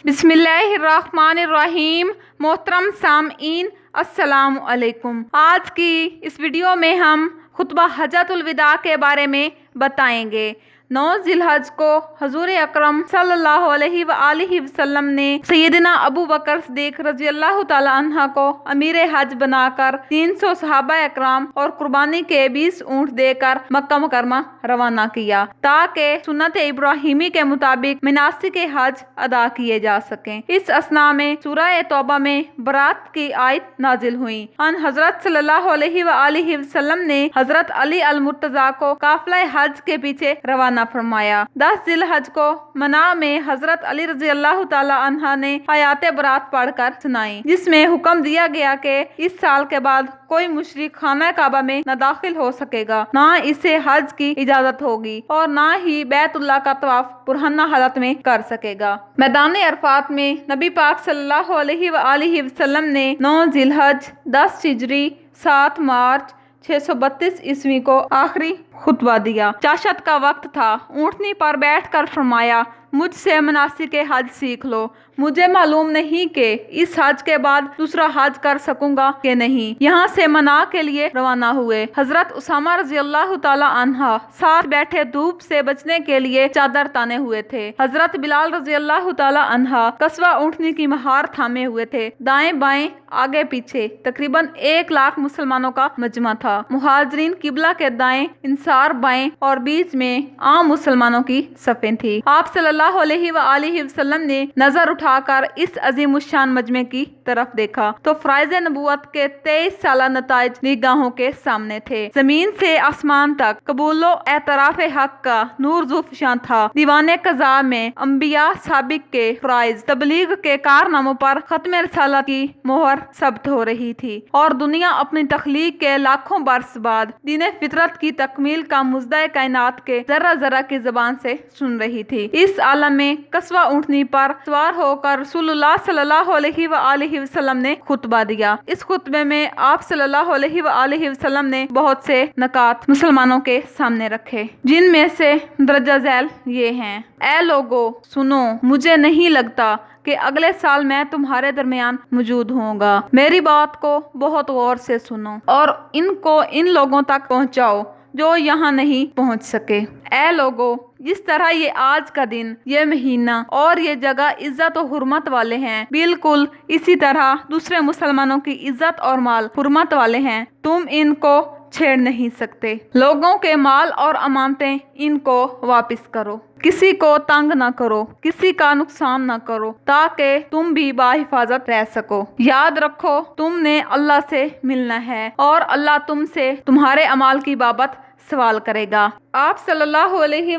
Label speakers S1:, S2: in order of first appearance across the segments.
S1: बिस्मिल्लाहिर्रहमानिर्रहीम। मोहतरम सामईन, अस्सलाम अलैकुम। आज की इस वीडियो में हम खुतबा हज्जतुल विदा के बारे में बताएंगे। 9 जिलहज को हजूर अकरम सल्लल्लाहु अलैहि वसल्लम ने सैयदना अबू बकर सिद्दीक रज़ियल्लाहु ताला अन्हा को अमीर हज बनाकर 300 सहाबा अकराम और कुर्बानी के 20 ऊँट देकर मक्का मुकरमा रवाना किया, ताकि सुन्नत इब्राहिमी के मुताबिक मनासिक हज अदा किए जा सकें। इस असना में सूरह तौबा में बरात की आयत नाजिल हुई। अन हजरत सल्लल्लाहु अलैहि वसल्लम ने हजरत अली अल मुर्तजा को काफिला हज के पीछे रवाना फरमाया। 10 जिलहज को मना में हजरत अली रज़ियल्लाहु ताला अन्हा ने आयात बरात पढ़कर सुनाई, जिसमें हुक्म दिया गया कि इस साल के बाद कोई मुशरिक खाना काबा में न दाखिल हो सकेगा, ना इसे हज की इजाजत होगी और ना ही बैतुल्लाह का तवाफ पुरहन्ना हालत में कर सकेगा। मैदान अरफात में नबी पाक सल्लल्लाहु अलैहि वसल्लम ने 9 जिलहज 10 हिजरी 7 मार्च 632 ईस्वी को आखिरी खुतबा दिया। चाशत का वक्त था। ऊँटनी पर बैठकर फरमाया, मुझसे मनासिक हज सीख लो। मुझे मालूम नहीं कि इस हज के बाद दूसरा हज कर सकूंगा कि नहीं। यहाँ से मना के लिए रवाना हुए। हजरत उसामा रज़ियल्लाहु ताला अन्हा साथ बैठे धूप से बचने के लिए चादर ताने हुए थे। हजरत बिलाल रज़ियल्लाहु ताला अन्हा कस्बा ऊँटनी की महार थामे हुए थे। दाएं बाएं आगे पीछे तकरीबन 1 लाख मुसलमानों का मजमा था। मुहाजिरीन किबला के दाएं, इंसार बाएं और बीच में आम मुसलमानों की सफ़ें थी। आप सल्लल्लाहु अलैहि वसल्लम ने नजर उठाकर इस अजीमुशान मजमे की तरफ देखा तो फराइज नबूवत के 23 साला नताइज निगाहों के सामने थे। जमीन से आसमान तक कबूलो एतराफ हक का नूर ज़ुफ़शान था। दीवाने कज़ा में अंबिया साबिक के फराइज तबलीग के कारनामों पर खत्म रिसालत की मोहर सब्त हो रही थी और दुनिया अपनी तख्लीक के लाखों बरस बाद दीन फितरत की तकमील का मुज़्दा कायनात के जरा जरा की जबान से सुन रही थी। इस आलम में कस्बा ऊँटनी पर सवार होकर रसूलुल्लाह सल्लल्लाहु अलैहि वसल्लम ने खुतबा दिया। इस खुतबे में आप सल्लल्लाहु अलैहि वसल्लम ने बहुत से नकात मुसलमानों के सामने रखे, जिनमें से दर्जा झैल ये हैं। ऐ लोगो सुनो, मुझे नहीं लगता कि अगले साल मैं तुम्हारे दरमियान मौजूद होऊंगा। मेरी बात को बहुत गौर से सुनो और इनको इन लोगों तक पहुंचाओ जो यहाँ नहीं पहुँच सके। ऐ लोगो, जिस तरह ये आज का दिन, ये महीना और ये जगह इज्जत और हुर्मत वाले हैं, बिल्कुल इसी तरह दूसरे मुसलमानों की इज्जत और माल हुर्मत वाले हैं। तुम इनको छेड़ नहीं सकते। लोगों के माल और अमानतें इनको वापस करो। किसी को तंग ना करो, किसी का नुकसान ना करो, ताकि तुम भी बाहिफाजत रह सको। याद रखो, तुमने अल्लाह से मिलना है और अल्लाह तुमसे तुम्हारे अमाल की बाबत सवाल करेगा। आप सल्लल्लाहु अलैहि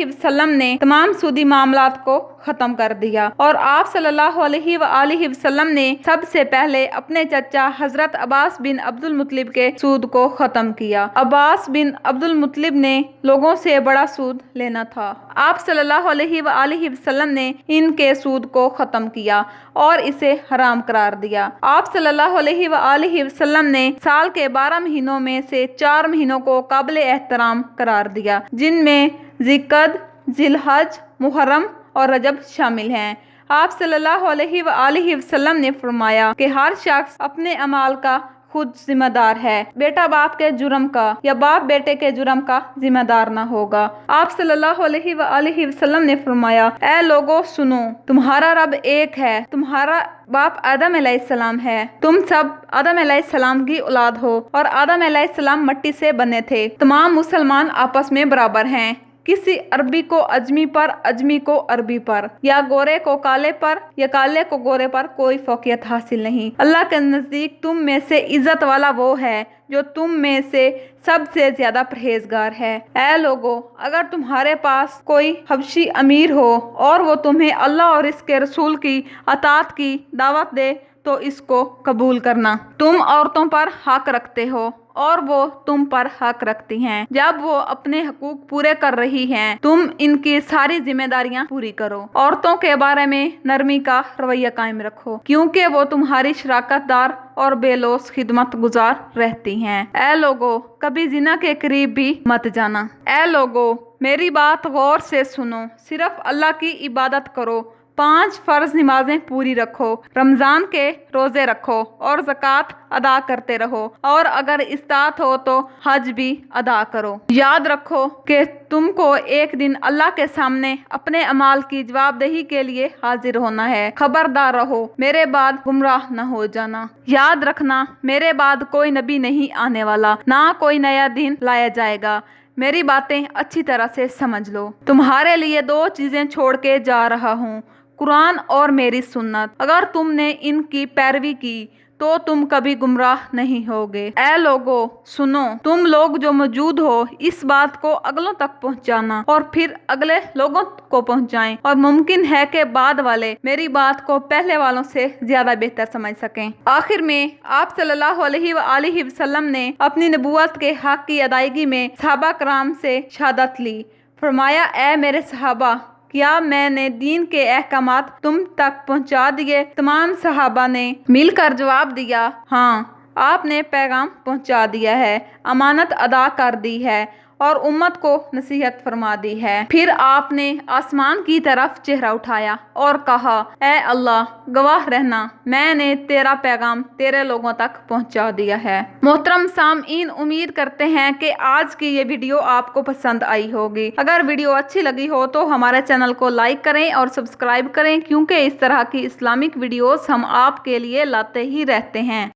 S1: वसल्लम ने तमाम सूदी मामलात को ख़त्म कर दिया और आप सल्लल्लाहु अलैहि वसल्लम ने सबसे पहले अपने चचा हज़रत अब्बास बिन अब्दुल मुत्तलिब के सूद को ख़त्म किया। अब्बास बिन अब्दुल मुत्तलिब ने लोगों से बड़ा सूद लेना था। आप सल्लल्लाहु अलैहि वसल्लम ने इनके सूद को ख़त्म किया और इसे हराम करार दिया। आप सल्लल्लाहु अलैहि वसल्लम ने साल के 12 महीनों में से 4 महीनों को काबिल एहतराम करार दिया, जिनमें ज़िलक़द, ज़िलहज, मुहर्रम और रजब शामिल हैं। आप सल्लल्लाहु अलैहि वसल्लम ने फरमाया कि हर शख्स अपने अमाल का खुद जिम्मेदार है। बेटा बाप के जुर्म का या बाप बेटे के जुर्म का जिम्मेदार ना होगा। आप सल्लल्लाहु अलैहि वसल्लम ने फरमाया, ऐ लोगों सुनो, तुम्हारा रब एक है, तुम्हारा बाप आदम अलैहिस्सलाम है, तुम सब आदम अलैहिस्सलाम की औलाद हो और आदम अलैहिस्सलाम मिट्टी से बने थे। तमाम मुसलमान आपस में बराबर हैं। किसी अरबी को अजमी पर, अजमी को अरबी पर, या गोरे को काले पर या काले को गोरे पर कोई फौकियत हासिल नहीं। अल्लाह के नज़दीक तुम में से इज्जत वाला वो है जो तुम में से सबसे ज्यादा परहेजगार है। ऐ लोगो, अगर तुम्हारे पास कोई हबशी अमीर हो और वो तुम्हें अल्लाह और इसके रसूल की अतात की दावत दे तो इसको कबूल करना। तुम औरतों पर हक रखते हो और वो तुम पर हक रखती हैं। जब वो अपने हकूक पूरे कर रही हैं, तुम इनकी सारी जिम्मेदारियां पूरी करो। औरतों के बारे में नरमी का रवैया कायम रखो, क्योंकि वो तुम्हारी शराकतदार और बेलोस खिदमत गुजार रहती हैं। ऐ लोगो, कभी जिना के करीब भी मत जाना। ऐ लोगो, मेरी बात गौर से सुनो, सिर्फ अल्लाह की इबादत करो, 5 फर्ज नमाजें पूरी रखो, रमज़ान के रोज़े रखो और ज़कात अदा करते रहो, और अगर इस्तात हो तो हज भी अदा करो। याद रखो कि तुमको एक दिन अल्लाह के सामने अपने अमाल की जवाबदेही के लिए हाजिर होना है। खबरदार रहो, मेरे बाद गुमराह न हो जाना। याद रखना, मेरे बाद कोई नबी नहीं आने वाला, ना कोई नया दिन लाया जाएगा। मेरी बातें अच्छी तरह से समझ लो। तुम्हारे लिए 2 चीजें छोड़ के जा रहा हूँ, कुरान और मेरी सुन्नत। अगर तुमने इनकी पैरवी की तो तुम कभी गुमराह नहीं होगे। ऐ लोगो सुनो, तुम लोग जो मौजूद हो इस बात को अगलों तक पहुंचाना और फिर अगले लोगों को पहुंचाएं, और मुमकिन है कि बाद वाले मेरी बात को पहले वालों से ज्यादा बेहतर समझ सकें। आखिर में आप सल्लल्लाहु अलैहि वसल्लम ने अपनी नबूवत के हक की अदायगी में सहाबा कराम से शहादत ली। फरमाया, ऐ मेरे सहाबा, क्या मैंने दीन के अहकामात तुम तक पहुंचा दिए? तमाम सहाबा ने मिलकर जवाब दिया, हाँ, आपने पैगाम पहुंचा दिया है, अमानत अदा कर दी है और उम्मत को नसीहत फरमा दी है। फिर आपने आसमान की तरफ चेहरा उठाया और कहा, ऐ अल्लाह, गवाह रहना, मैंने तेरा पैगाम तेरे लोगों तक पहुंचा दिया है। मोहतरम सामईन, उम्मीद करते हैं कि आज की ये वीडियो आपको पसंद आई होगी। अगर वीडियो अच्छी लगी हो तो हमारे चैनल को लाइक करें और सब्सक्राइब करें, क्योंकि इस तरह की इस्लामिक वीडियोस हम आपके लिए लाते ही रहते हैं।